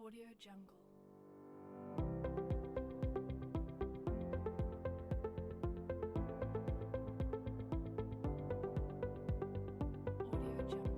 Audio Jungle. Audio Jungle.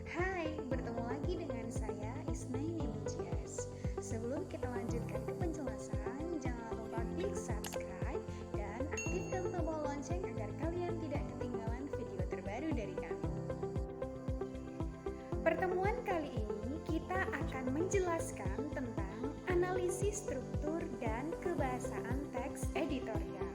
Hai, bertemu lagi dengan saya Isnaini Mujias. Sebelum kita lanjutkan ke penjelasan, jangan lupa klik subscribe dan aktifkan tombol lonceng agar kalian tidak ketinggalan video terbaru dari kami. Pertemuan kali ini kita akan menjelaskan tentang analisis struktur dan kebahasaan teks editorial.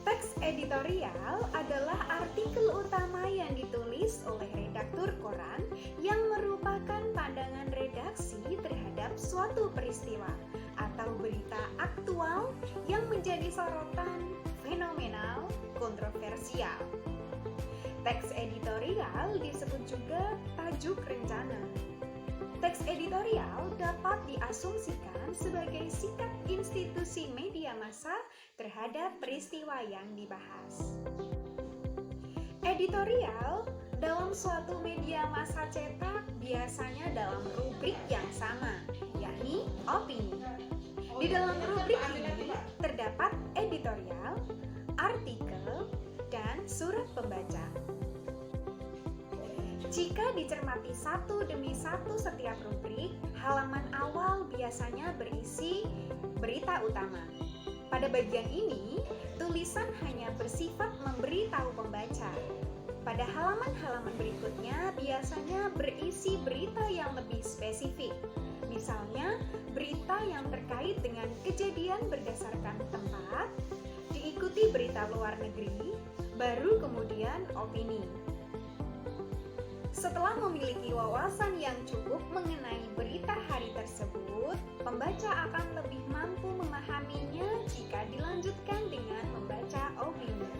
Teks editorial adalah artikel utama yang ditulis oleh redaktur koran yang merupakan pandangan redaksi terhadap suatu peristiwa atau berita aktual yang menjadi sorotan, fenomenal, kontroversial. Teks editorial disebut juga tajuk rencana. Teks editorial dapat diasumsikan sebagai sikap institusi media massa terhadap peristiwa yang dibahas. Editorial dalam suatu media massa cetak biasanya dalam rubrik yang sama, yakni opini. Di dalam rubrik ini terdapat editorial, artikel, dan surat pembaca. Jika dicermati satu demi satu setiap rubrik, halaman awal biasanya berisi berita utama. Pada bagian ini, tulisan hanya bersifat memberitahu pembaca. Pada halaman-halaman berikutnya biasanya berisi berita yang lebih spesifik. Misalnya, berita yang terkait dengan kejadian berdasarkan tempat, diikuti berita luar negeri, baru kemudian opini. Setelah memiliki wawasan yang cukup mengenai berita hari tersebut, pembaca akan lebih mampu memahaminya jika dilanjutkan dengan membaca opini.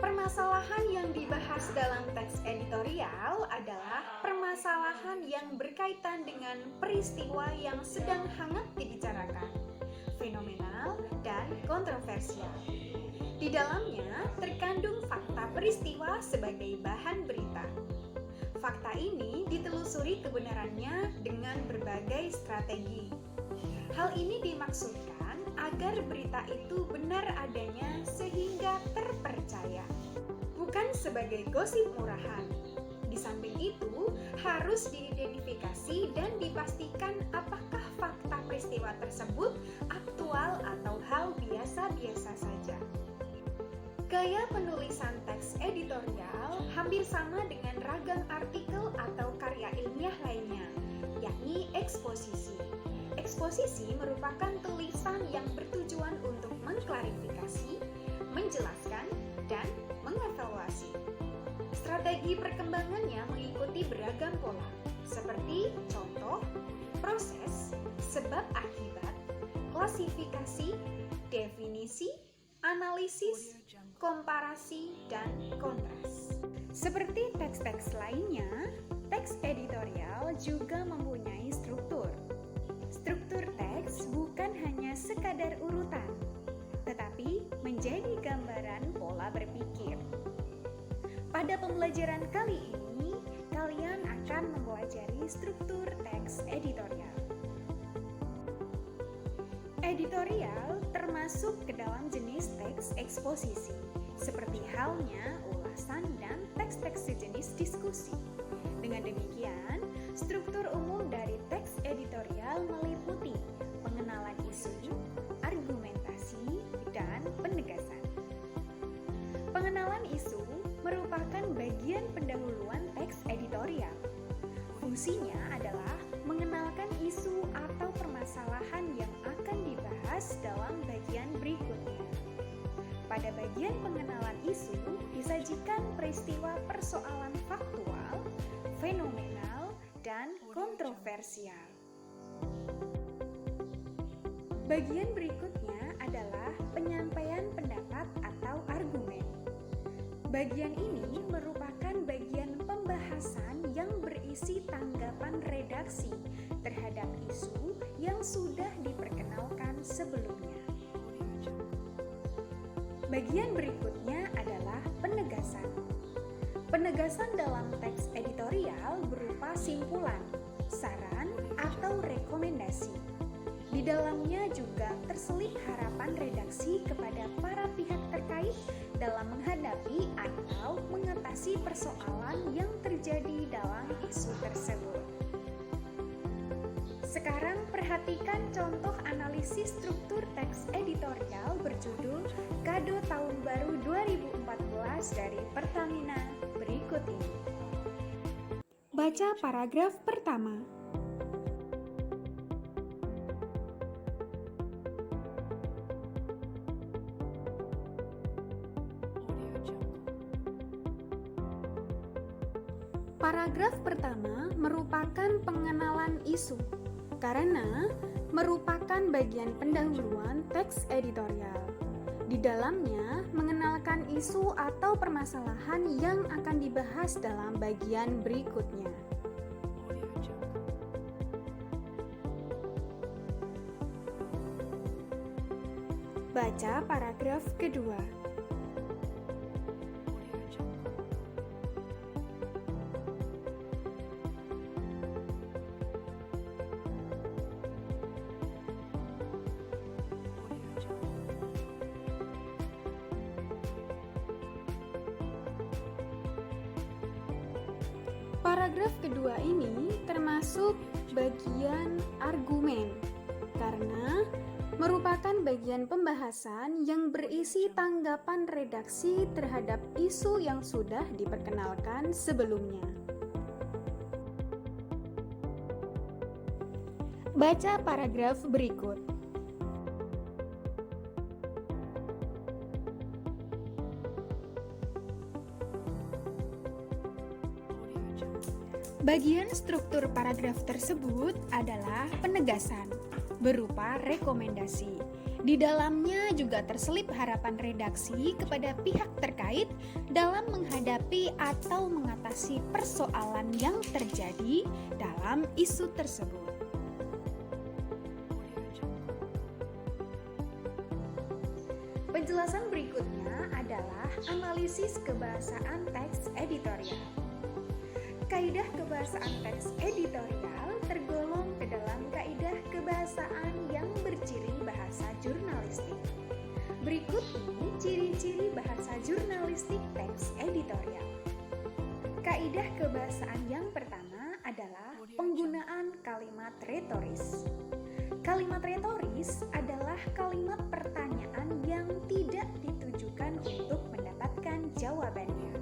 Permasalahan yang dibahas dalam teks editorial adalah permasalahan yang berkaitan dengan peristiwa yang sedang hangat dibicarakan, fenomenal dan kontroversial. Di dalamnya terkandung fakta peristiwa sebagai bahan berita. Fakta ini ditelusuri kebenarannya dengan berbagai strategi. Hal ini dimaksudkan agar berita itu benar adanya sehingga terpercaya, bukan sebagai gosip murahan. Di samping itu, harus diidentifikasi dan dipastikan apakah fakta peristiwa tersebut aktual atau hal biasa-biasa saja. Gaya penulisan teks editorial hampir sama dengan ragam artikel atau karya ilmiah lainnya, yakni eksposisi. Eksposisi merupakan tulisan yang bertujuan untuk mengklarifikasi, menjelaskan, dan mengevaluasi. Strategi perkembangannya mengikuti beragam pola, seperti contoh, proses, sebab akibat, klasifikasi, definisi, analisis, komparasi, dan kontras. Seperti teks-teks lainnya, teks editorial juga mempunyai struktur. Struktur teks bukan hanya sekadar urutan, tetapi menjadi gambaran pola berpikir. Pada pembelajaran kali ini, kalian akan mempelajari struktur teks editorial. Editorial termasuk ke dalam jenis teks eksposisi, seperti halnya ulasan dan teks-teks sejenis diskusi. Dengan demikian, struktur umum dari teks editorial meliputi pengenalan isu, argumentasi, dan penegasan. Pengenalan isu merupakan bagian pendahuluan teks editorial. Fungsinya adalah mengenalkan isu atau permasalahan yang akan dibahas dalam bagian berikutnya. Pada bagian pengenalan isu disajikan peristiwa persoalan faktual, fenomenal, dan kontroversial. Bagian berikutnya adalah penyampaian pendapat atau argumen. Bagian ini merupakan bagian pembahasan yang berisi tanggapan redaksi terhadap isu yang sudah diperkenalkan sebelumnya. Bagian berikutnya adalah penegasan. Penegasan dalam teks editorial rekomendasi. Di dalamnya juga terselip harapan redaksi kepada para pihak terkait dalam menghadapi atau mengatasi persoalan yang terjadi dalam isu tersebut. Sekarang perhatikan contoh analisis struktur teks editorial berjudul Kado Tahun Baru 2014 dari Pertamina berikut ini. Baca paragraf pertama. Paragraf pertama merupakan pengenalan isu, karena merupakan bagian pendahuluan teks editorial. Di dalamnya mengenalkan isu atau permasalahan yang akan dibahas dalam bagian berikutnya. Baca paragraf kedua. Paragraf kedua ini termasuk bagian argumen, karena merupakan bagian pembahasan yang berisi tanggapan redaksi terhadap isu yang sudah diperkenalkan sebelumnya. Baca paragraf berikut. Bagian struktur paragraf tersebut adalah penegasan berupa rekomendasi. Di dalamnya juga terselip harapan redaksi kepada pihak terkait dalam menghadapi atau mengatasi persoalan yang terjadi dalam isu tersebut. Penjelasan berikutnya adalah analisis kebahasaan teks editorial. Kaidah kebahasaan teks editorial tergolong ke dalam kaidah kebahasaan yang berciri bahasa jurnalistik. Berikut ini ciri-ciri bahasa jurnalistik teks editorial. Kaidah kebahasaan yang pertama adalah penggunaan kalimat retoris. Kalimat retoris adalah kalimat pertanyaan yang tidak ditujukan untuk mendapatkan jawabannya.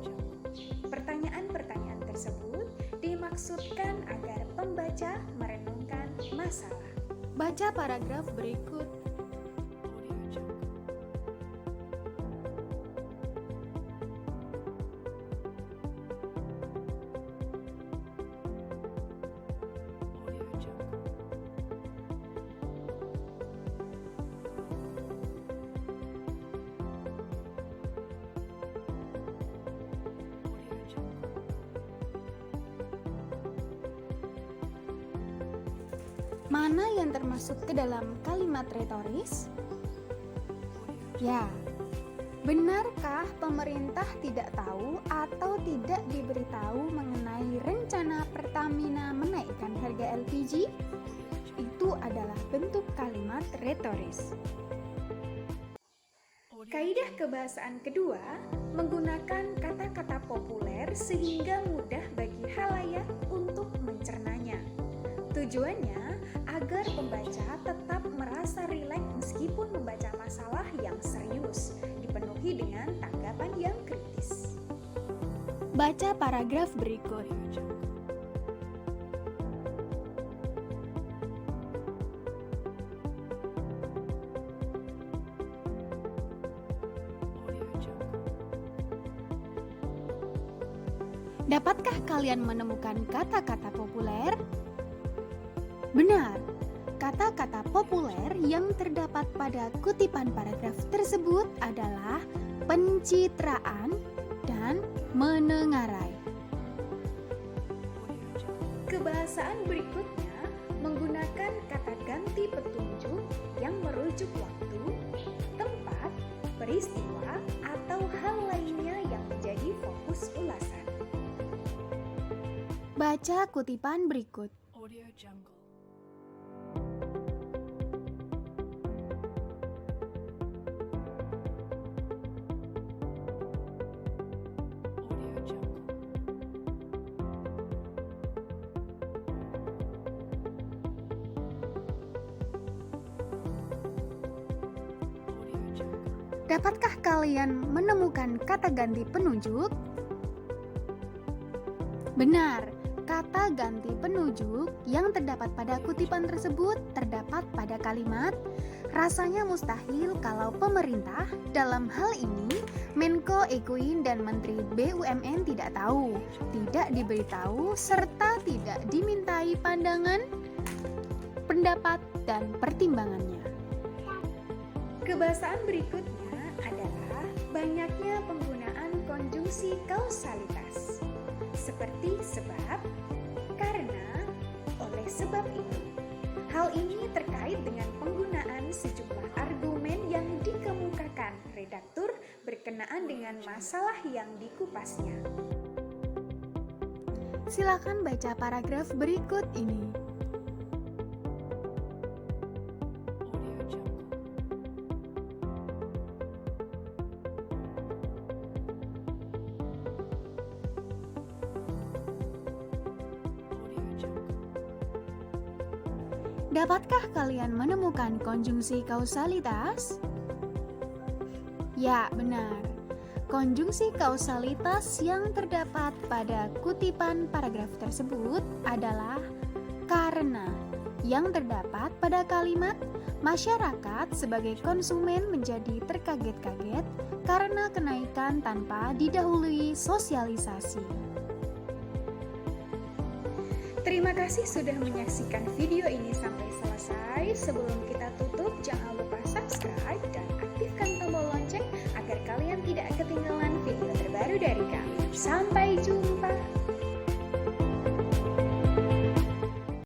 Pertanyaan-pertanyaan tersebut dimaksudkan agar pembaca merenungkan masalah. Baca paragraf berikut. Mana yang termasuk ke dalam kalimat retoris? Ya, benarkah pemerintah tidak tahu atau tidak diberitahu mengenai rencana Pertamina menaikkan harga LPG? Itu adalah bentuk kalimat retoris. Kaidah kebahasaan kedua menggunakan kata-kata populer sehingga mudah bagi khalayak untuk mencernanya. Tujuannya agar pembaca tetap merasa rileks meskipun membaca masalah yang serius, dipenuhi dengan tanggapan yang kritis. Baca paragraf berikut. Dapatkah kalian menemukan kata-kata populer? Benar, kata-kata populer yang terdapat pada kutipan paragraf tersebut adalah pencitraan dan menengarai. Kebahasaan berikutnya menggunakan kata ganti petunjuk yang merujuk waktu, tempat, peristiwa, atau hal lainnya yang menjadi fokus ulasan. Baca kutipan berikut. Audio Jungle. Dapatkah kalian menemukan kata ganti penunjuk? Benar, kata ganti penunjuk yang terdapat pada kutipan tersebut terdapat pada kalimat rasanya mustahil kalau pemerintah, dalam hal ini Menko Ekuin dan Menteri BUMN tidak tahu, tidak diberitahu, serta tidak dimintai pandangan, pendapat, dan pertimbangannya. Kebahasaan berikutnya adalah banyaknya penggunaan konjungsi kausalitas, seperti sebab, karena, oleh sebab ini. Hal ini terkait dengan penggunaan sejumlah argumen yang dikemukakan redaktur berkenaan dengan masalah yang dikupasnya. Silakan baca paragraf berikut ini. Audio Jungle. Audio Jungle. Dapatkah kalian menemukan konjungsi kausalitas? Ya, benar. Konjungsi kausalitas yang terdapat pada kutipan paragraf tersebut adalah karena yang terdapat pada kalimat masyarakat sebagai konsumen menjadi terkaget-kaget karena kenaikan tanpa didahului sosialisasi. Terima kasih sudah menyaksikan video ini sampai selesai. Sebelum kita tutup, jangan lupa subscribe dan aktifkan tombol lonceng agar kalian tidak ketinggalan video terbaru dari kami. Sampai